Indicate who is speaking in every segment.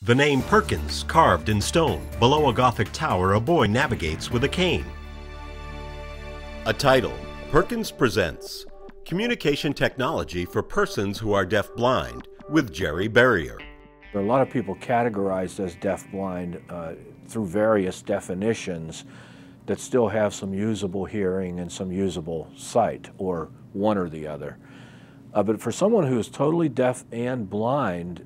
Speaker 1: The name Perkins carved in stone. Below a Gothic tower, a boy navigates with a cane. A title: Perkins presents Communication Technology for Persons Who Are Deafblind with Jerry Berrier.
Speaker 2: There are a lot of people categorized as deafblind through various definitions that still have some usable hearing and some usable sight, or one or the other. But for someone who is totally deaf and blind,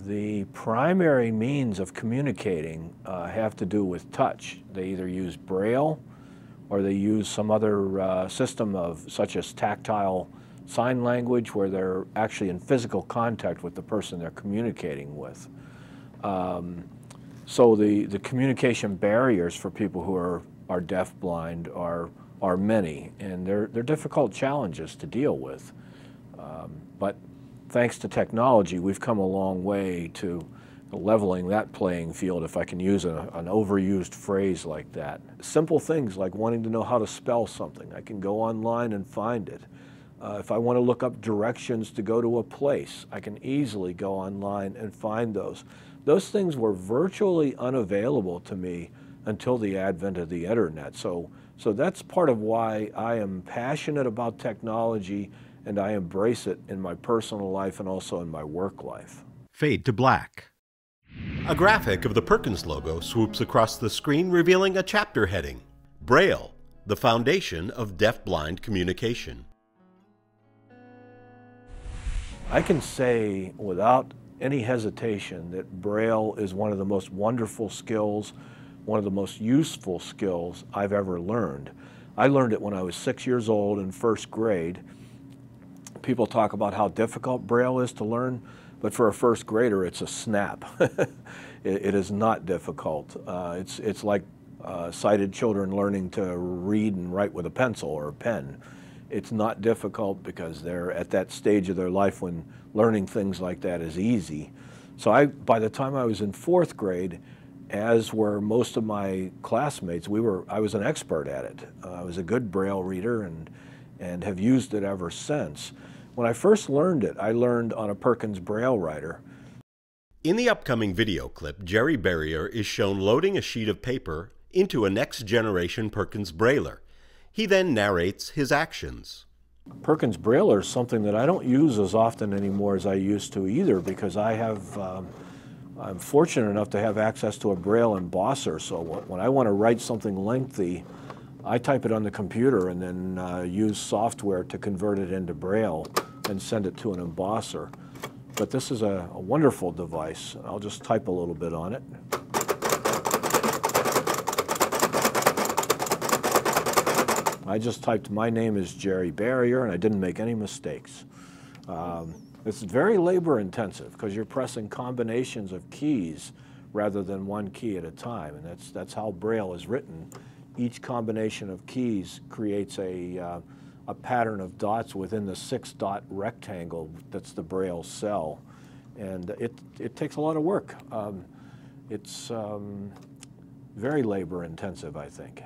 Speaker 2: the primary means of communicating have to do with touch. They either use Braille or they use some other system such as tactile sign language, where they're actually in physical contact with the person they're communicating with. So the communication barriers for people who are deafblind are many, and they're difficult challenges to deal with. But thanks to technology, we've come a long way to leveling that playing field, if I can use an overused phrase like that. Simple things like wanting to know how to spell something. I can go online and find it. If I want to look up directions to go to a place, I can easily go online and find those. Those things were virtually unavailable to me until the advent of the internet. So that's part of why I am passionate about technology, and I embrace it in my personal life and also in my work life.
Speaker 1: Fade to black. A graphic of the Perkins logo swoops across the screen, revealing a chapter heading: Braille, the foundation of deafblind communication.
Speaker 2: I can say without any hesitation that Braille is one of the most wonderful skills, one of the most useful skills I've ever learned. I learned it when I was 6 years old in first grade. People talk about how difficult Braille is to learn, but for a first grader, it's a snap. It is not difficult. It's like sighted children learning to read and write with a pencil or a pen. It's not difficult because they're at that stage of their life when learning things like that is easy. So by the time I was in fourth grade, as were most of my classmates, I was an expert at it. I was a good Braille reader and have used it ever since. When I first learned it, I learned on a Perkins Braille writer.
Speaker 1: In the upcoming video clip, Jerry Berrier is shown loading a sheet of paper into a next-generation Perkins Brailler. He then narrates his actions.
Speaker 2: Perkins Brailler is something that I don't use as often anymore as I used to either, because I'm fortunate enough to have access to a Braille embosser. So when I want to write something lengthy, I type it on the computer and then use software to convert it into Braille and send it to an embosser. But this is a wonderful device. I'll just type a little bit on it. I just typed, "My name is Jerry Berrier," and I didn't make any mistakes. It's very labor intensive because you're pressing combinations of keys rather than one key at a time, and that's how Braille is written. Each combination of keys creates a pattern of dots within the 6-dot rectangle that's the Braille cell, and it takes a lot of work. It's very labor intensive, I think.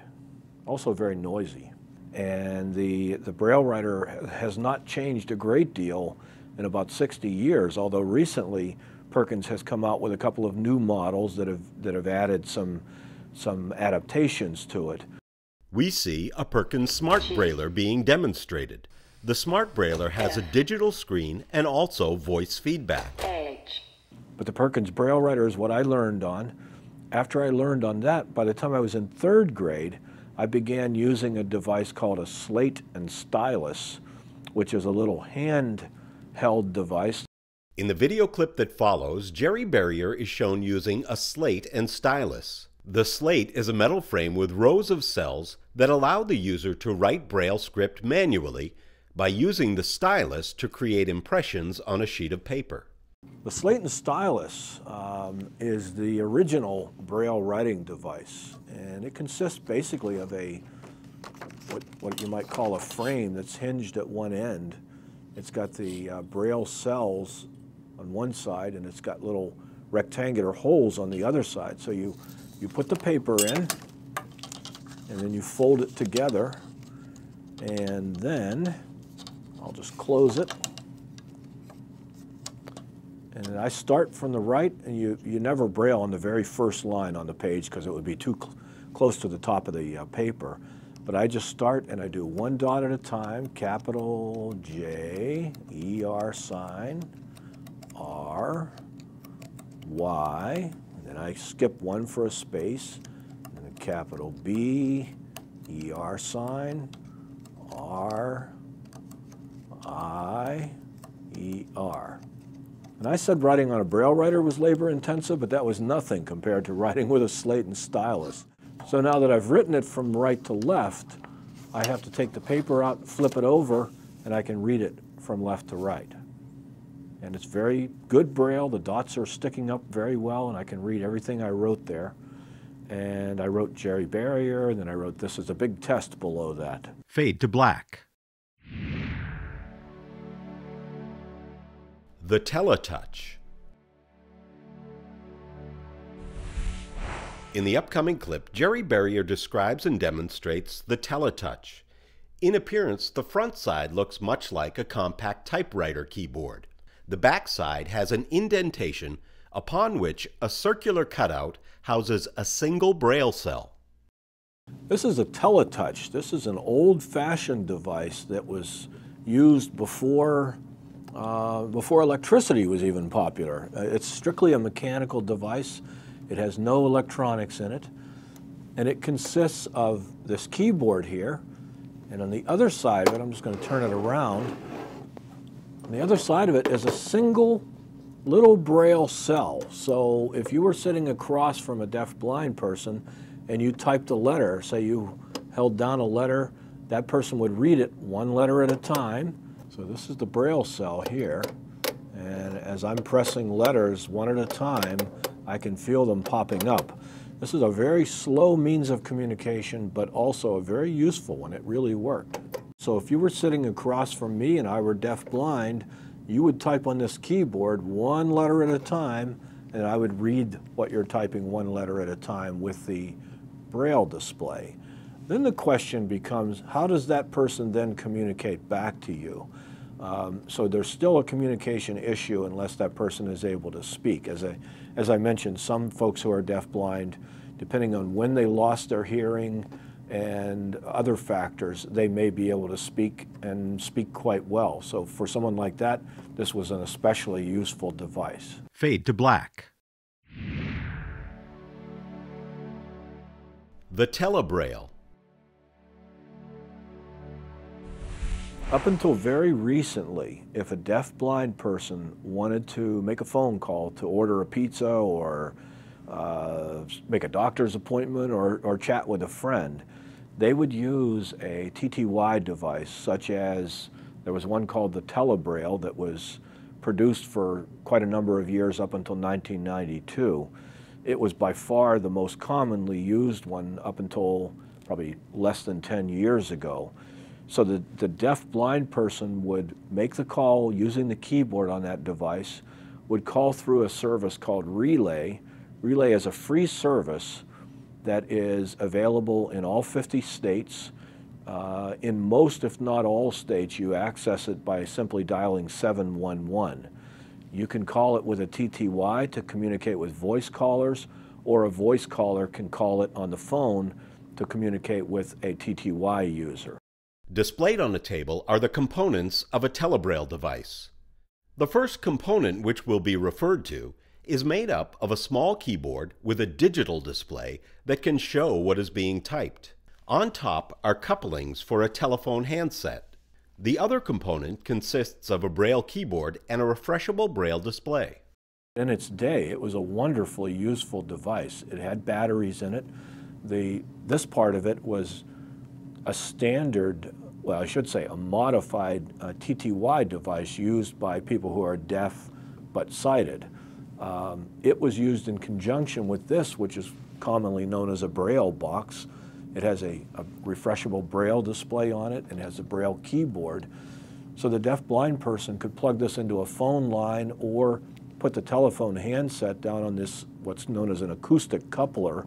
Speaker 2: Also very noisy. And the Braille writer has not changed a great deal in about 60 years, although recently Perkins has come out with a couple of new models that have added some adaptations to it.
Speaker 1: We see a Perkins Smart Brailler being demonstrated. The Smart Brailler has a digital screen and also voice feedback.
Speaker 2: But the Perkins Braille writer is what I learned on. After I learned on that, by the time I was in third grade, I began using a device called a slate and stylus, which is a little handheld device.
Speaker 1: In the video clip that follows, Jerry Berrier is shown using a slate and stylus. The slate is a metal frame with rows of cells that allow the user to write Braille script manually by using the stylus to create impressions on a sheet of paper.
Speaker 2: The slate and stylus is the original Braille writing device, and it consists basically of what you might call a frame that's hinged at one end. It's got the Braille cells on one side, and it's got little rectangular holes on the other side. So you put the paper in, and then you fold it together, and then I'll just close it. And then I start from the right, and you never braille on the very first line on the page because it would be too close to the top of the paper. But I just start and I do one dot at a time, capital J, ER sign, R, Y, and then I skip one for a space, and then capital B, ER sign, R, I, ER. And I said writing on a braille writer was labor intensive, but that was nothing compared to writing with a slate and stylus. So now that I've written it from right to left, I have to take the paper out, flip it over, and I can read it from left to right. And it's very good braille. The dots are sticking up very well, and I can read everything I wrote there. And I wrote Jerry Berrier, and then I wrote this as a big test below that.
Speaker 1: Fade to black. The Tele-Touch. In the upcoming clip, Jerry Berrier describes and demonstrates the Tele-Touch. In appearance, the front side looks much like a compact typewriter keyboard. The back side has an indentation upon which a circular cutout houses a single braille cell.
Speaker 2: This is a Tele-Touch. This is an old-fashioned device that was used before electricity was even popular. It's strictly a mechanical device. It has no electronics in it, and it consists of this keyboard here, and on the other side of it, I'm just going to turn it around, on the other side of it is a single little braille cell. So if you were sitting across from a deaf-blind person and you typed a letter, say you held down a letter, that person would read it one letter at a time. So this is the braille cell here, and as I'm pressing letters one at a time, I can feel them popping up. This is a very slow means of communication, but also a very useful one. It really worked. So if you were sitting across from me and I were deaf-blind, you would type on this keyboard one letter at a time, and I would read what you're typing one letter at a time with the braille display. Then the question becomes, how does that person then communicate back to you? So there's still a communication issue unless that person is able to speak. As I mentioned, some folks who are deafblind, depending on when they lost their hearing and other factors, they may be able to speak and speak quite well. So for someone like that, this was an especially useful device.
Speaker 1: Fade to black. The Tele-braille.
Speaker 2: Up until very recently, if a deaf-blind person wanted to make a phone call to order a pizza or make a doctor's appointment or chat with a friend, they would use a TTY device, such as there was one called the Tele-braille that was produced for quite a number of years up until 1992. It was by far the most commonly used one up until probably less than 10 years ago. So the deaf-blind person would make the call using the keyboard on that device, would call through a service called Relay. Relay is a free service that is available in all 50 states. In most, if not all states, you access it by simply dialing 711. You can call it with a TTY to communicate with voice callers, or a voice caller can call it on the phone to communicate with a TTY user.
Speaker 1: Displayed on the table are the components of a Tele-braille device. The first component, which will be referred to, is made up of a small keyboard with a digital display that can show what is being typed. On top are couplings for a telephone handset. The other component consists of a braille keyboard and a refreshable braille display.
Speaker 2: In its day, it was a wonderfully useful device. It had batteries in it. This part of it was a standard, well, I should say a modified TTY device used by people who are deaf but sighted. It was used in conjunction with this, which is commonly known as a braille box. It has a refreshable braille display on it and has a braille keyboard. So the deaf-blind person could plug this into a phone line or put the telephone handset down on this, what's known as an acoustic coupler,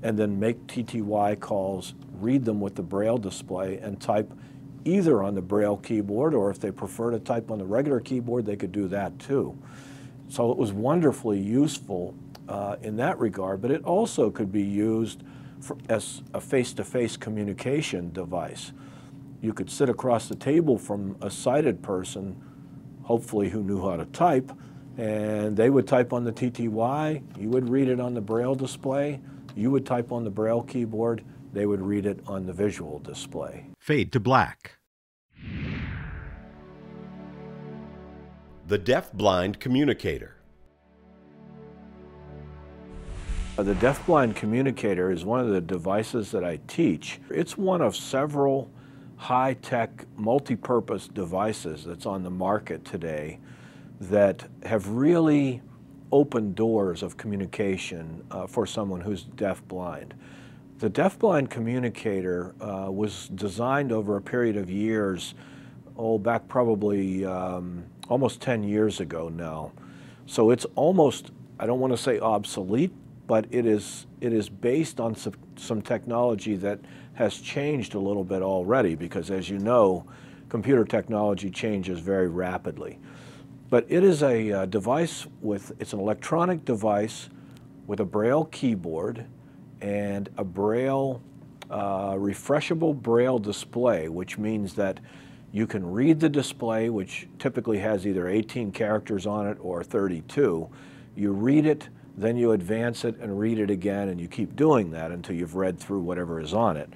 Speaker 2: and then make TTY calls, read them with the braille display, and type either on the braille keyboard, or if they prefer to type on the regular keyboard, they could do that too. So it was wonderfully useful in that regard, but it also could be used as a face-to-face communication device. You could sit across the table from a sighted person, hopefully who knew how to type, and they would type on the TTY, you would read it on the Braille display, you would type on the Braille keyboard, they would read it on the visual display.
Speaker 1: Fade to black. The Deafblind Communicator.
Speaker 2: The Deafblind Communicator is one of the devices that I teach. It's one of several high-tech, multi-purpose devices that's on the market today that have really opened doors of communication for someone who's deafblind. The Deafblind Communicator was designed over a period of years, back probably almost 10 years ago now. So it's almost, I don't want to say obsolete, but it is based on some technology that has changed a little bit already, because as you know, computer technology changes very rapidly. But it is a device it's an electronic device with a Braille keyboard and a Braille, refreshable Braille display, which means that you can read the display, which typically has either 18 characters on it or 32. You read it, then you advance it and read it again, and you keep doing that until you've read through whatever is on it.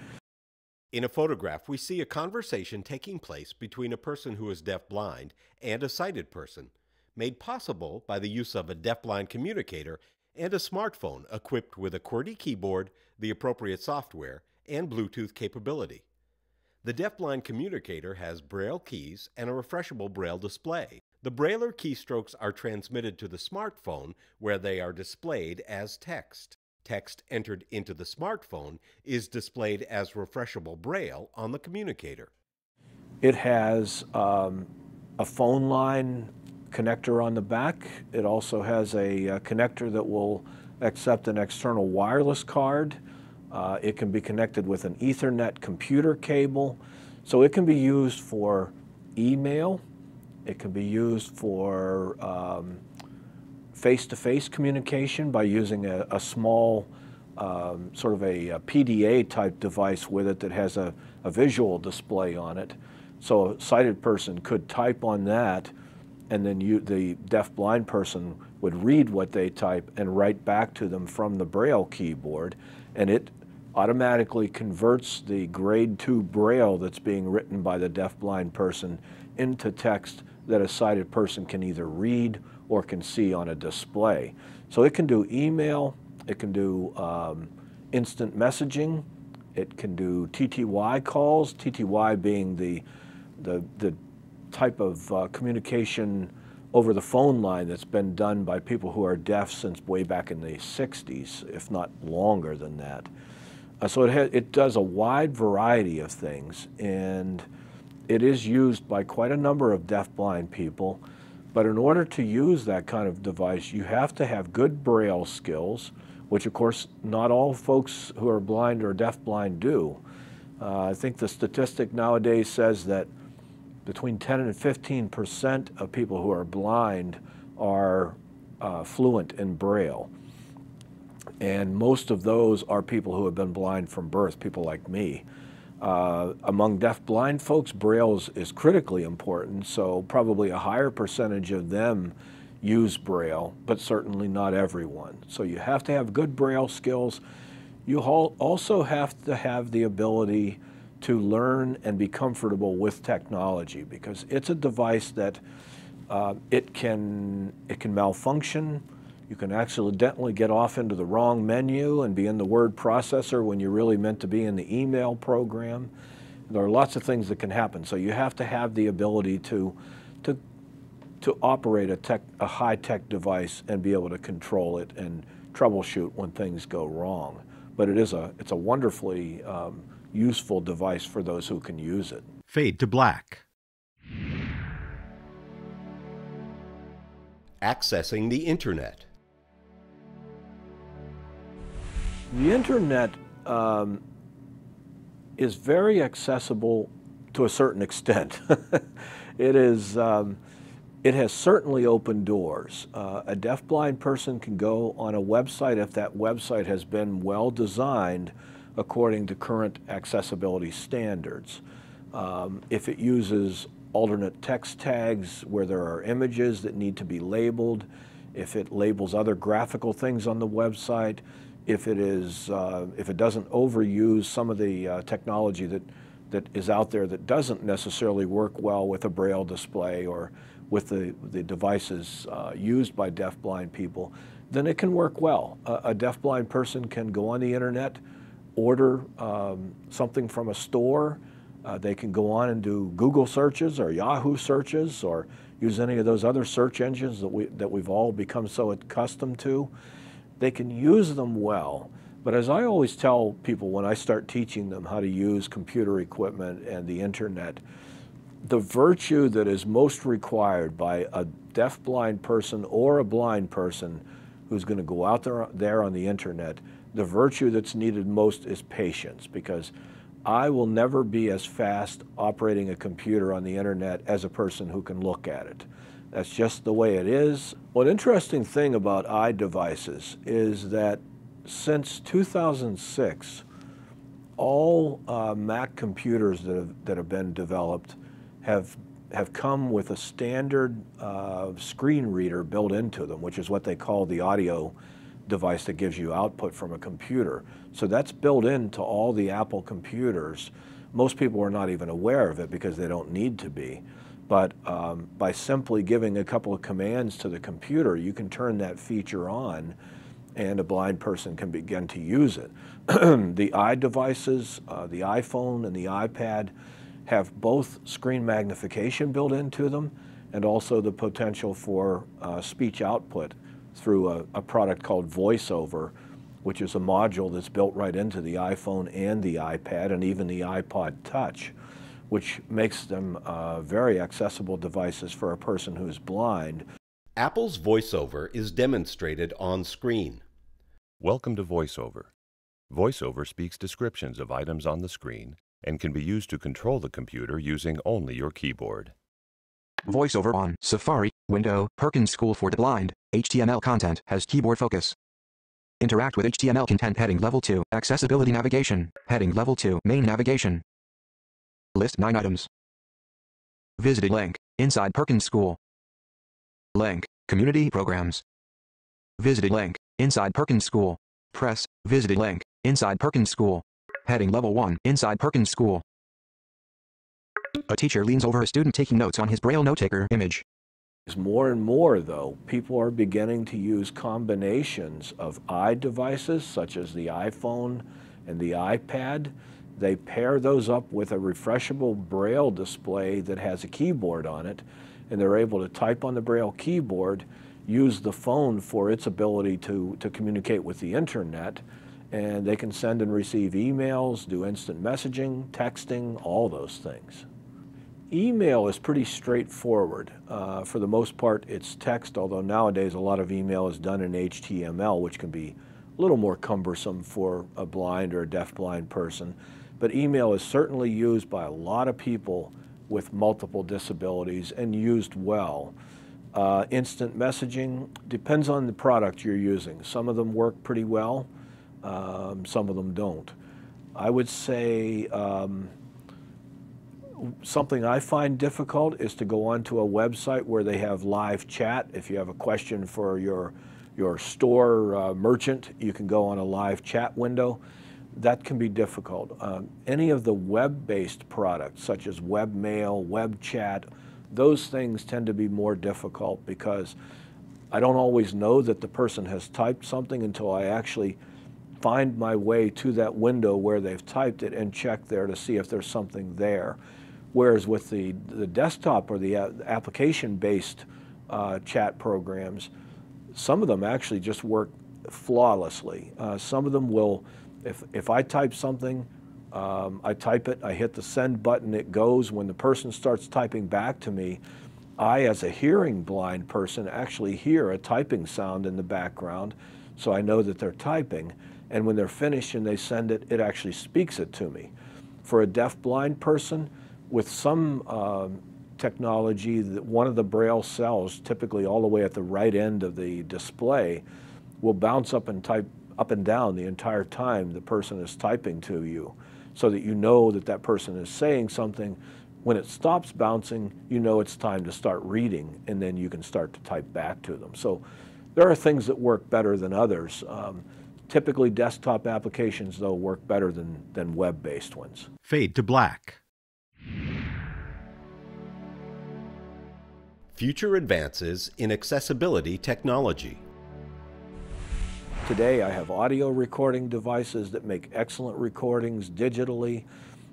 Speaker 1: In a photograph, we see a conversation taking place between a person who is deafblind and a sighted person, made possible by the use of a deafblind communicator and a smartphone equipped with a QWERTY keyboard, the appropriate software, and Bluetooth capability. The Deafblind Communicator has Braille keys and a refreshable Braille display. The Brailler keystrokes are transmitted to the smartphone, where they are displayed as text. Text entered into the smartphone is displayed as refreshable Braille on the communicator.
Speaker 2: It has a phone line connector on the back. It also has a connector that will accept an external wireless card. It can be connected with an Ethernet computer cable. So it can be used for email. It can be used for face-to-face communication by using a small sort of a PDA type device with it that has a visual display on it. So a sighted person could type on that, and then the deaf-blind person would read what they type and write back to them from the Braille keyboard, and it automatically converts the grade 2 Braille that's being written by the deaf-blind person into text that a sighted person can either read or can see on a display. So it can do email, it can do instant messaging, it can do TTY calls, TTY being the type of communication over the phone line that's been done by people who are deaf since way back in the 60s, if not longer than that. So it does a wide variety of things, and it is used by quite a number of deaf-blind people. But in order to use that kind of device, you have to have good Braille skills, which of course not all folks who are blind or deaf-blind do. I think the statistic nowadays says that between 10 and 15% of people who are blind are fluent in Braille. And most of those are people who have been blind from birth, people like me. Among deaf-blind folks, Braille is critically important, so probably a higher percentage of them use Braille, but certainly not everyone. So you have to have good Braille skills. You also have to have the ability to learn and be comfortable with technology, because it's a device that it can malfunction. You can accidentally get off into the wrong menu and be in the word processor when you're really meant to be in the email program. There are lots of things that can happen. So you have to have the ability to operate a high-tech device and be able to control it and troubleshoot when things go wrong. But it's a wonderfully useful device for those who can use it.
Speaker 1: Fade to black. Accessing the Internet.
Speaker 2: The Internet is very accessible to a certain extent. It is, It has certainly opened doors. A deafblind person can go on a website if that website has been well designed according to current accessibility standards. If it uses alternate text tags where there are images that need to be labeled, if it labels other graphical things on the website, if it doesn't overuse some of the technology that is out there that doesn't necessarily work well with a Braille display or with the devices used by deafblind people, then it can work well. A deafblind person can go on the internet, order something from a store. They can go on and do Google searches or Yahoo searches or use any of those other search engines that we've all become so accustomed to. They can use them well, but as I always tell people when I start teaching them how to use computer equipment and the internet, the virtue that is most required by a deafblind person or a blind person who's going to go out there on the internet, the virtue that's needed most is patience, because I will never be as fast operating a computer on the internet as a person who can look at it. That's just the way it is. One interesting thing about iDevices is that since 2006, all Mac computers that have been developed have come with a standard screen reader built into them, which is what they call the audio device that gives you output from a computer. So that's built into all the Apple computers. Most people are not even aware of it because they don't need to be. But by simply giving a couple of commands to the computer, you can turn that feature on and a blind person can begin to use it. The iDevices, the iPhone and the iPad have both screen magnification built into them and also the potential for speech output through a product called VoiceOver, which is a module that's built right into the iPhone and the iPad and even the iPod Touch, which makes them very accessible devices for a person who's blind.
Speaker 1: Apple's VoiceOver is demonstrated on screen.
Speaker 3: Welcome to VoiceOver. VoiceOver speaks descriptions of items on the screen and can be used to control the computer using only your keyboard.
Speaker 4: VoiceOver on Safari, window, Perkins School for the Blind, HTML content has keyboard focus. Interact with HTML content heading level 2, accessibility navigation, heading level 2, main navigation. List 9 items. Visiting link, inside Perkins School. Link, community programs. Visiting link, inside Perkins School. Press, visiting link, inside Perkins School. Heading level 1, inside Perkins School. A teacher leans over a student taking notes on his Braille note-taker image.
Speaker 2: More and more, though, people are beginning to use combinations of iDevices, such as the iPhone and the iPad. They pair those up with a refreshable Braille display that has a keyboard on it, and they're able to type on the Braille keyboard, use the phone for its ability to communicate with the internet, and they can send and receive emails, do instant messaging, texting, all those things. Email is pretty straightforward. For the most part, it's text, although nowadays a lot of email is done in HTML, which can be a little more cumbersome for a blind or a deafblind person. But email is certainly used by a lot of people with multiple disabilities and used well. Instant messaging depends on the product you're using. Some of them work pretty well, some of them don't. I would say something I find difficult is to go onto a website where they have live chat. If you have a question for your store merchant, you can go on a live chat window. That can be difficult. Any of the web-based products, such as webmail, web chat, those things tend to be more difficult because I don't always know that the person has typed something until I actually find my way to that window where they've typed it and check there to see if there's something there. Whereas with the desktop or the application-based chat programs, some of them actually just work flawlessly. Some of them will, if I type something, I type it, I hit the send button, it goes. When the person starts typing back to me, I, as a hearing blind person, actually hear a typing sound in the background, so I know that they're typing. And when they're finished and they send it, it actually speaks it to me. For a deaf blind person, with some technology that one of the Braille cells, typically all the way at the right end of the display, will bounce up and type up and down the entire time the person is typing to you, so that you know that that person is saying something. When it stops bouncing, you know it's time to start reading, and then you can start to type back to them. So there are things that work better than others. Typically desktop applications, though, work better than web-based ones.
Speaker 1: Fade to black. Future advances in accessibility technology.
Speaker 2: Today I have audio recording devices that make excellent recordings digitally.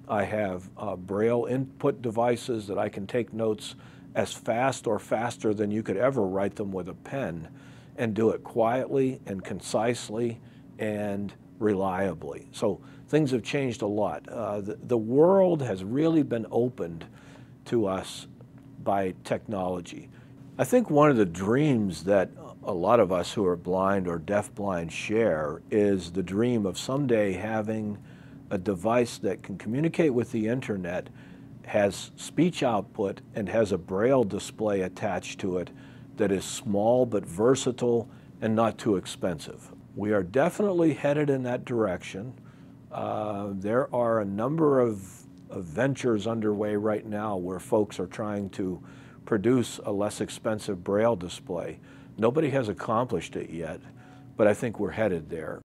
Speaker 2: I have Braille input devices that I can take notes as fast or faster than you could ever write them with a pen, and do it quietly and concisely and reliably. So things have changed a lot. The world has really been opened to us by technology. I think one of the dreams that a lot of us who are blind or deafblind share is the dream of someday having a device that can communicate with the internet, has speech output, and has a Braille display attached to it that is small but versatile and not too expensive. We are definitely headed in that direction. There are a number of ventures underway right now where folks are trying to produce a less expensive Braille display. Nobody has accomplished it yet, but I think we're headed there.